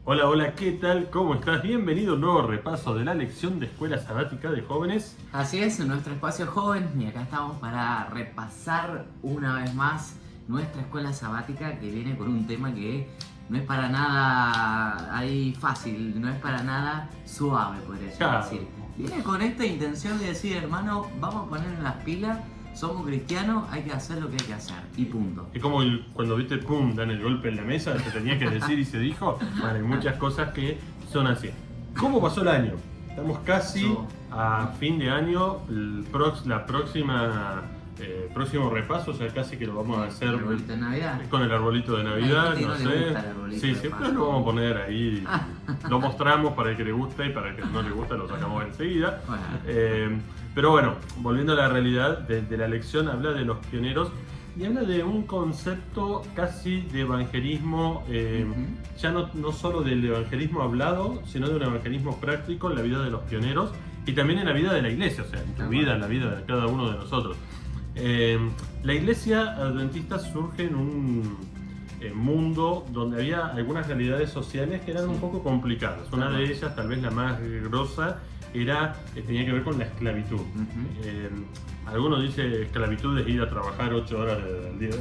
Hola, hola, ¿qué tal? ¿Cómo estás? Bienvenido a un nuevo repaso de la lección de Escuela Sabática de Jóvenes. Así es, en nuestro espacio joven, y acá estamos para repasar una vez más nuestra escuela sabática, que viene con un tema que no es para nada ahí fácil, no es para nada suave, podría Claro. decir. Viene con esta intención de decir, hermano, vamos a ponernos las pilas, somos cristianos, hay que hacer lo que hay que hacer, y punto. Es como cuando viste, pum, dan el golpe en la mesa, te tenía que decir y se dijo. Bueno, hay muchas cosas que son así. ¿Cómo pasó el año? Estamos casi a fin de año, la próximo repaso, o sea, casi que lo vamos a hacer ¿El arbolito de Navidad? con el arbolito de Navidad, Hay gente no que no le sé. gusta el arbolito Sí, de siempre Pascua. lo vamos a poner ahí. Lo mostramos para el que le gusta y para el que no le gusta lo sacamos enseguida. Bueno. Pero bueno, volviendo a la realidad de la lección, habla de los pioneros y habla de un concepto casi de evangelismo, ya no solo del evangelismo hablado, sino de un evangelismo práctico en la vida de los pioneros y también en la vida de la iglesia, o sea, en tu vida, en la vida de cada uno de nosotros. La iglesia adventista surge en un mundo donde había algunas realidades sociales que eran un poco complicadas. Una de ellas, tal vez la más grosa, tenía que ver con la esclavitud. Algunos dicen esclavitud es ir a trabajar 8 horas al día.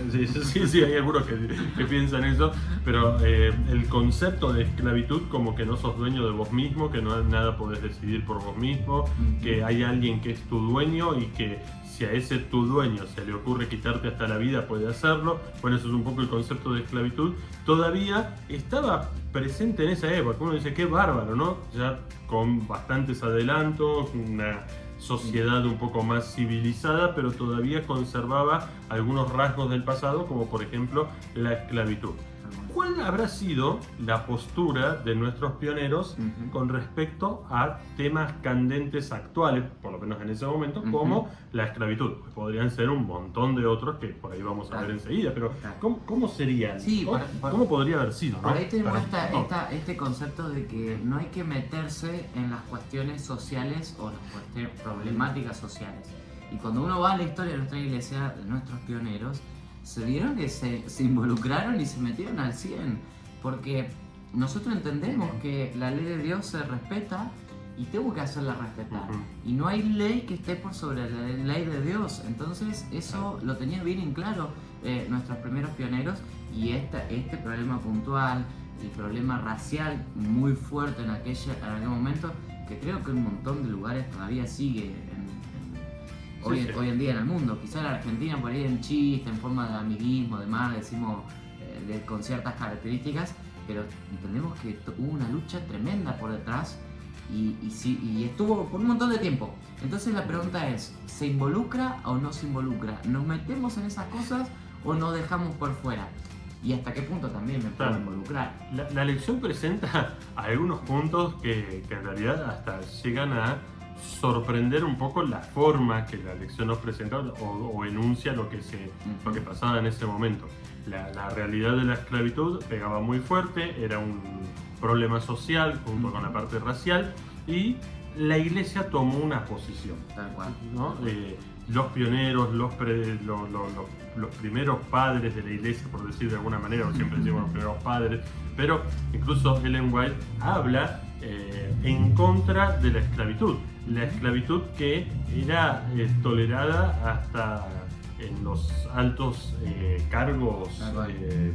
Sí, hay algunos que piensan eso, pero el concepto de esclavitud como que no sos dueño de vos mismo, que no nada podés decidir por vos mismo, que hay alguien que es tu dueño y que si a ese tu dueño se le ocurre quitarte hasta la vida puede hacerlo. Bueno, eso es un poco el concepto de esclavitud. Todavía estaba presente en esa época. Uno dice, qué bárbaro, ¿no? Ya con bastantes adelantos, una sociedad un poco más civilizada, pero todavía conservaba algunos rasgos del pasado, como por ejemplo la esclavitud. ¿Cuál habrá sido la postura de nuestros pioneros con respecto a temas candentes actuales, por lo menos en ese momento, como la esclavitud? Pues podrían ser un montón de otros que por ahí vamos a ver enseguida, pero ¿cómo serían? Sí, ¿Cómo podría haber sido? Por ahí tenemos Para- este concepto de que no hay que meterse en las cuestiones sociales o las problemáticas sociales. Y cuando uno va a la historia de nuestra iglesia, de nuestros pioneros, se vieron que se involucraron y se metieron al 100, porque nosotros entendemos que la ley de Dios se respeta y tengo que hacerla respetar. Y no hay ley que esté por sobre la ley de Dios. Entonces eso lo tenían bien en claro nuestros primeros pioneros, y este problema puntual, el problema racial muy fuerte en aquel momento, que creo que en un montón de lugares todavía sigue hoy en día en el mundo. Quizá en la Argentina por ahí en chiste, en forma de amiguismo, demás, decimos con ciertas características, pero entendemos que hubo una lucha tremenda por detrás y estuvo por un montón de tiempo. Entonces la pregunta es, ¿se involucra o no se involucra? ¿Nos metemos en esas cosas o nos dejamos por fuera? ¿Y hasta qué punto también me puedo involucrar? La lección presenta algunos puntos que en realidad hasta llegan a sorprender un poco la forma que la lección nos presenta o enuncia lo que pasaba en ese momento. La realidad de la esclavitud pegaba muy fuerte, era un problema social junto con la parte racial, y la iglesia tomó una posición. Tal cual. ¿No? Los pioneros, los primeros padres de la iglesia, por decir de alguna manera, o siempre decimos los primeros padres, pero incluso Ellen White habla en contra de la esclavitud. La esclavitud que era tolerada hasta en los altos cargos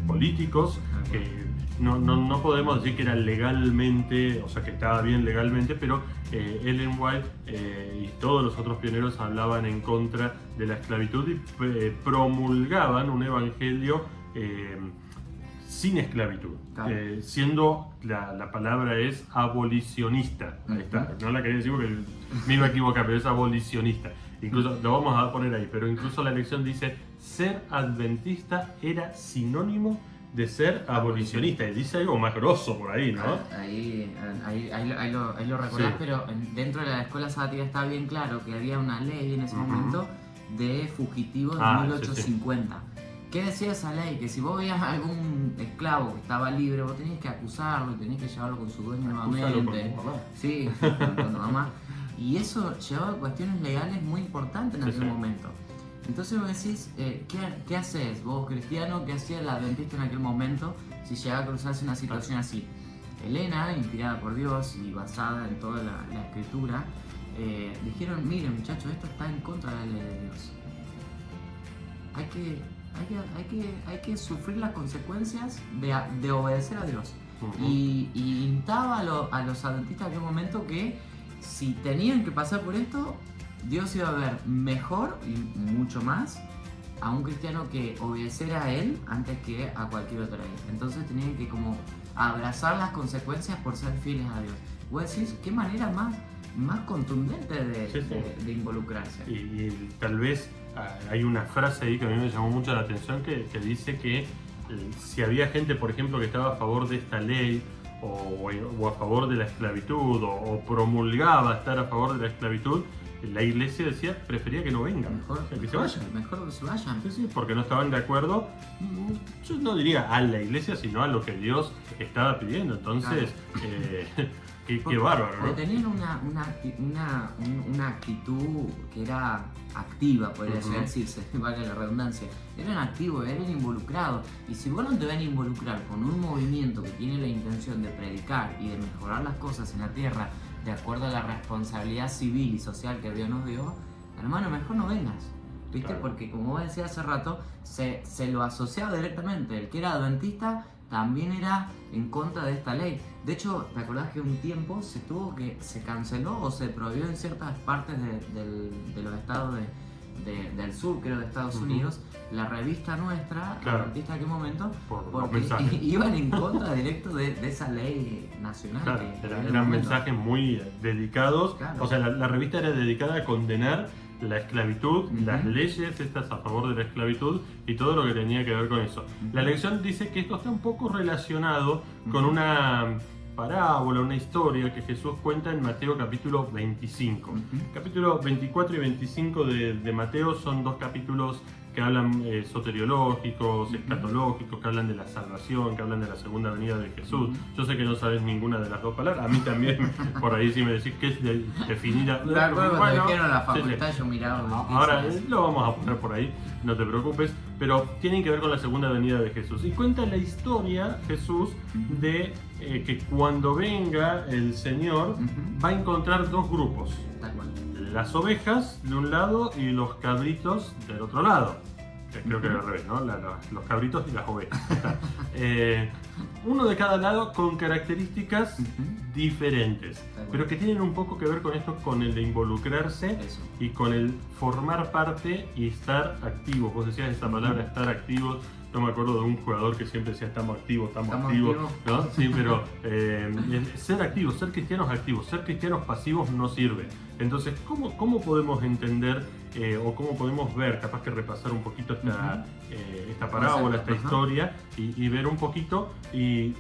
políticos, que no podemos decir que era legalmente, o sea que estaba bien legalmente, pero Ellen White y todos los otros pioneros hablaban en contra de la esclavitud y promulgaban un evangelio sin esclavitud, siendo la palabra es abolicionista. Ahí está, no la quería decir porque me iba a equivocar, pero es abolicionista. Incluso lo vamos a poner ahí, pero incluso la lección dice: ser adventista era sinónimo de ser abolicionista, y dice algo más grosso por ahí, ¿no? Ahí lo recordás, Sí. pero dentro de la escuela sabática está bien claro que había una ley en ese momento de fugitivos de 1850. ¿Qué decía esa ley? Que si vos veías a algún esclavo que estaba libre, vos tenías que acusarlo y tenías que llevarlo con su dueño nuevamente. Con tu mamá. Sí, con tu mamá. Y eso llevaba a cuestiones legales muy importantes en aquel momento. Entonces vos decís, ¿qué haces vos, cristiano? ¿Qué hacía el adventista en aquel momento si llegaba a cruzarse una situación así? Elena, inspirada por Dios y basada en toda la escritura, dijeron, miren muchachos, esto está en contra de la ley de Dios. Hay que sufrir las consecuencias de obedecer a Dios. Y instaba a los adventistas en aquel momento que si tenían que pasar por esto, Dios iba a ver mejor y mucho más a un cristiano que obedeciera a él antes que a cualquier otra ley. Entonces tenían que como abrazar las consecuencias por ser fieles a Dios. Vos decís, qué manera más contundente de involucrarse. Y tal vez hay una frase ahí que a mí me llamó mucho la atención que dice que si había gente, por ejemplo, que estaba a favor de esta ley o a favor de la esclavitud o promulgaba estar a favor de la esclavitud, la iglesia decía, prefería que no vengan, que se vayan. Mejor que se vayan. Sí, porque no estaban de acuerdo, yo no diría a la iglesia, sino a lo que Dios estaba pidiendo. Entonces, claro. Qué bárbaro, ¿no? Tenían una actitud que era activa, podría decirse, vale la redundancia. Eran activos, eran involucrados. Y si vos no te van a involucrar con un movimiento que tiene la intención de predicar y de mejorar las cosas en la tierra de acuerdo a la responsabilidad civil y social que Dios nos dio, hermano, mejor no vengas. ¿Viste? Claro. Porque como vos decías hace rato, se lo asociaba directamente. El que era adventista también era en contra de esta ley. De hecho, ¿te acordás que un tiempo se canceló o se prohibió en ciertas partes de los estados del sur, creo, de Estados Unidos, la revista nuestra, claro, adventista en aquel momento, porque iban en contra directo de esa ley nacional? Claro, eran mensajes muy dedicados, claro. O sea, la revista era dedicada a condenar la esclavitud, las leyes estas a favor de la esclavitud y todo lo que tenía que ver con eso. La lección dice que esto está un poco relacionado con una parábola, una historia que Jesús cuenta en Mateo capítulo 25. Capítulo 24 y 25 de Mateo son dos capítulos que hablan soteriológicos, escatológicos, que hablan de la salvación, que hablan de la segunda venida de Jesús. Yo sé que no sabes ninguna de las dos palabras, a mí también, por ahí si me decís que es definida. Cuando dijeron la facultad yo miraba. Ahora lo vamos a poner por ahí, no te preocupes, pero tienen que ver con la segunda venida de Jesús. Y cuenta la historia, Jesús, de que cuando venga el Señor va a encontrar dos grupos. Las ovejas de un lado y los cabritos del otro lado. Creo que era al revés, ¿no? Los cabritos y las ovejas. Uno de cada lado con características diferentes, pero que tienen un poco que ver con esto, con el de involucrarse y con el formar parte y estar activos. Vos decías esta palabra, estar activos. Yo me acuerdo de un jugador que siempre decía estamos activos, ¿no? Sí, pero ser activos, ser cristianos pasivos no sirve. Entonces, ¿cómo podemos entender o cómo podemos ver, capaz que repasar un poquito esta parábola, esta historia y ver un poquito, y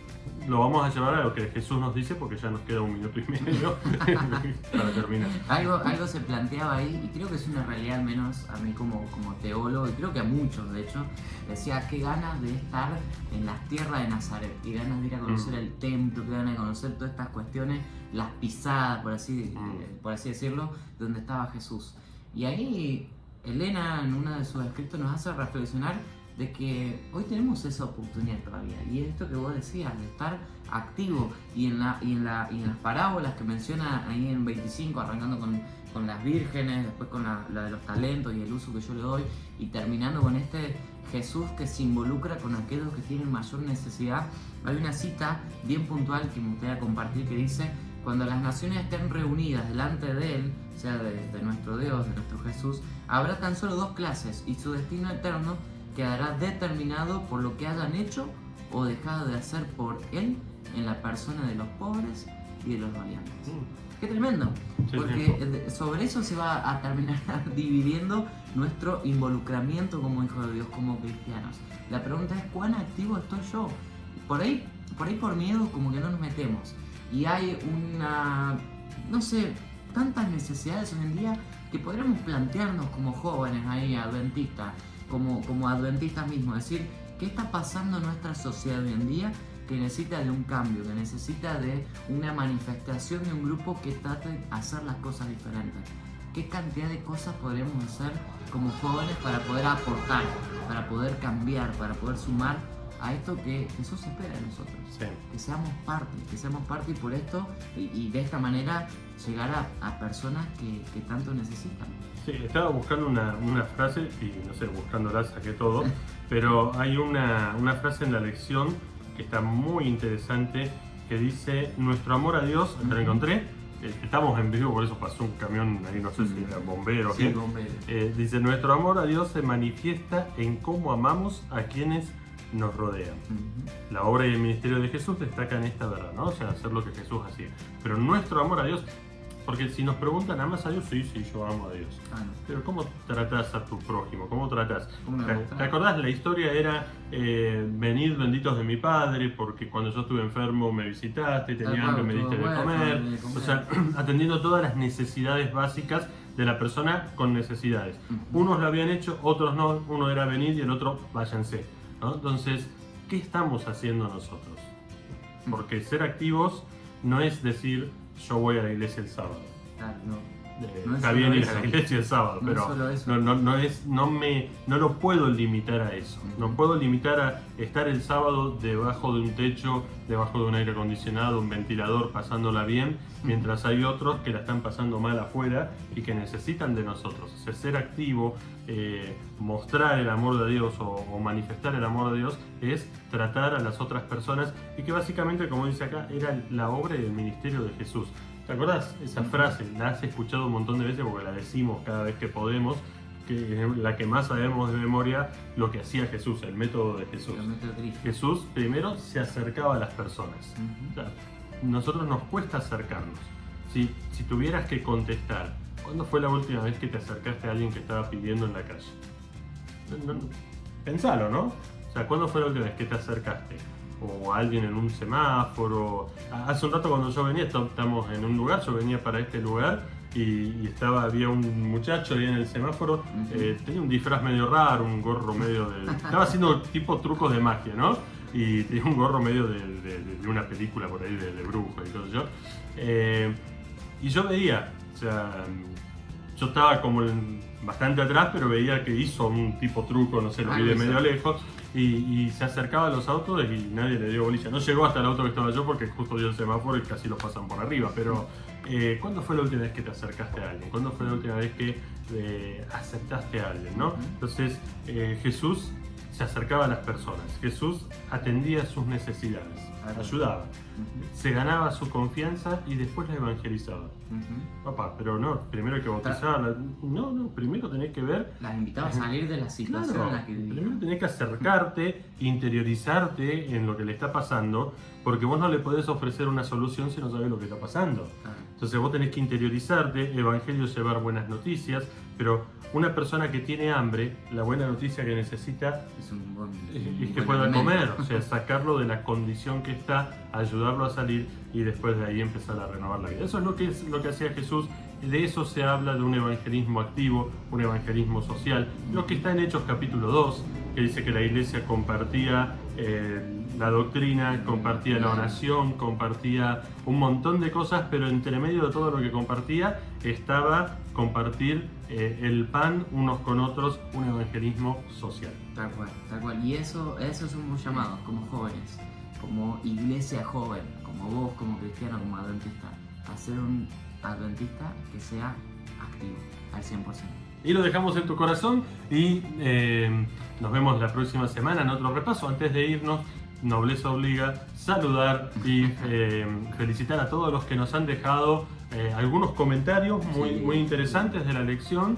lo vamos a llevar a lo que Jesús nos dice porque ya nos queda 1 minuto y medio para terminar. Algo se planteaba ahí y creo que es una realidad, al menos a mí como teólogo, y creo que a muchos de hecho, decía qué ganas de estar en las tierras de Nazaret, qué ganas de ir a conocer el templo, qué ganas de conocer todas estas cuestiones, las pisadas, por así decirlo, donde estaba Jesús. Y ahí Elena en uno de sus escritos nos hace reflexionar de que hoy tenemos esa oportunidad todavía, y esto que vos decías, de estar activo, y en las parábolas que menciona ahí en 25, arrancando con las vírgenes, después con la de los talentos y el uso que yo le doy, y terminando con este Jesús que se involucra con aquellos que tienen mayor necesidad. Hay una cita bien puntual que me gustaría compartir que dice: cuando las naciones estén reunidas delante de Él, o sea, de nuestro Dios, de nuestro Jesús, habrá tan solo 2 clases, y su destino eterno quedará determinado por lo que hayan hecho o dejado de hacer por Él en la persona de los pobres y de los valientes. ¡Qué tremendo! Porque sobre eso se va a terminar dividiendo nuestro involucramiento como hijos de Dios, como cristianos. La pregunta es, ¿cuán activo estoy yo? Por ahí por miedo como que no nos metemos. Y hay tantas necesidades hoy en día que podríamos plantearnos como jóvenes ahí, adventistas, como adventistas mismos, decir, ¿qué está pasando en nuestra sociedad hoy en día que necesita de un cambio, que necesita de una manifestación de un grupo que trate de hacer las cosas diferentes? ¿Qué cantidad de cosas podríamos hacer como jóvenes para poder aportar, para poder cambiar, para poder sumar a esto que Jesús espera de nosotros. Sí. Que seamos parte y por esto, y de esta manera llegar a personas que tanto necesitan. Sí, estaba buscando una frase y no sé, buscándola saqué todo, pero hay una frase en la lección que está muy interesante que dice: nuestro amor a Dios, te lo encontré, estamos en vivo, por eso pasó un camión ahí, no sé si era bombero o Sí, qué. bombero. Dice: nuestro amor a Dios se manifiesta en cómo amamos a quienes nos rodean. La obra y el ministerio de Jesús destacan esta verdad, ¿no? O sea, hacer lo que Jesús hacía. Pero nuestro amor a Dios, porque si nos preguntan, ¿amas a Dios? Sí, yo amo a Dios. No. Pero ¿cómo tratás a tu prójimo? ¿Cómo tratás? ¿Cómo me gusta? ¿Te acordás? La historia era: venid benditos de mi Padre, porque cuando yo estuve enfermo me visitaste, tenía hambre, me diste de comer. O sea, atendiendo todas las necesidades básicas de la persona con necesidades. Unos lo habían hecho, otros no. Uno era venid y el otro váyanse, ¿no? Entonces, ¿qué estamos haciendo nosotros? Porque ser activos no es decir: yo voy a la iglesia el sábado. Claro, no. No Está es bien solo ir eso. a la iglesia el sábado, No es pero solo eso. no lo puedo limitar a eso. No puedo limitar a estar el sábado debajo de un techo, debajo de un aire acondicionado, un ventilador, pasándola bien, mientras hay otros que la están pasando mal afuera y que necesitan de nosotros. O sea, ser activo, mostrar el amor de Dios o manifestar el amor de Dios es tratar a las otras personas, y que básicamente, como dice acá, era la obra y el ministerio de Jesús. ¿Te acordás? Esa frase la has escuchado un montón de veces porque la decimos cada vez que podemos, que es la que más sabemos de memoria, lo que hacía Jesús, el método de Jesús. El método de Cristo. Jesús primero se acercaba a las personas. O sea, nosotros nos cuesta acercarnos. Si tuvieras que contestar, ¿cuándo fue la última vez que te acercaste a alguien que estaba pidiendo en la calle? Pensalo, ¿no? O sea, ¿cuándo fue la última vez que te acercaste? O a alguien en un semáforo. Hace un rato cuando yo venía, estamos en un lugar, yo venía para este lugar y había un muchacho ahí en el semáforo, tenía un disfraz medio raro, un gorro medio de... Estaba haciendo tipo trucos de magia, ¿no? Y tenía un gorro medio de una película por ahí de brujo y todo yo. Y yo veía, o sea, yo estaba como bastante atrás, pero veía que hizo un tipo truco, no sé, lo vi de medio lejos, y se acercaba a los autos y nadie le dio bolilla. No llegó hasta el auto que estaba yo porque justo dio el semáforo y casi lo pasan por arriba, pero ¿cuándo fue la última vez que te acercaste a alguien? ¿Cuándo fue la última vez que aceptaste a alguien, no? Entonces, Jesús se acercaba a las personas, Jesús atendía sus necesidades, ayudaba, se ganaba su confianza y después la evangelizaba. Papá, pero no, primero hay que bautizarla. No, primero tenés que ver. Las invitaba a salir de la situación en la que vivían. Primero tenés que acercarte, interiorizarte en lo que le está pasando, porque vos no le podés ofrecer una solución si no sabés lo que está pasando. Entonces vos tenés que interiorizarte, evangelio, llevar buenas noticias, pero una persona que tiene hambre, la buena noticia que necesita es que pueda comer, o sea, sacarlo de la condición que está, ayudarlo a salir y después de ahí empezar a renovar la vida. Eso es lo que hacía Jesús. De eso se habla, de un evangelismo activo, un evangelismo social. Lo que está en Hechos capítulo 2, que dice que la iglesia compartía la doctrina, compartía la oración, compartía un montón de cosas, pero entre medio de todo lo que compartía estaba compartir el pan unos con otros, un evangelismo social. Tal cual. Y eso somos llamados como jóvenes, como iglesia joven, como vos, como cristiano, como adventista, a ser un adventista que sea activo al 100%. Y lo dejamos en tu corazón y nos vemos la próxima semana en otro repaso. Antes de irnos, nobleza obliga saludar y felicitar a todos los que nos han dejado algunos comentarios muy interesantes de la lección.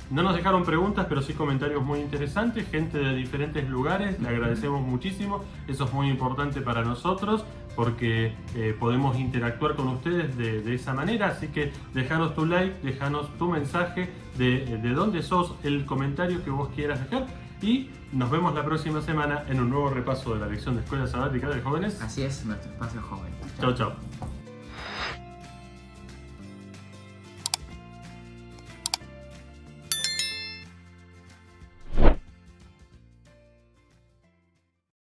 No nos dejaron preguntas, pero sí comentarios muy interesantes, gente de diferentes lugares, le agradecemos muchísimo, eso es muy importante para nosotros porque podemos interactuar con ustedes de esa manera, así que dejanos tu like, dejanos tu mensaje de dónde sos, el comentario que vos quieras dejar y nos vemos la próxima semana en un nuevo repaso de la lección de Escuela Sabática de Jóvenes. Así es, nuestro espacio joven. Chau.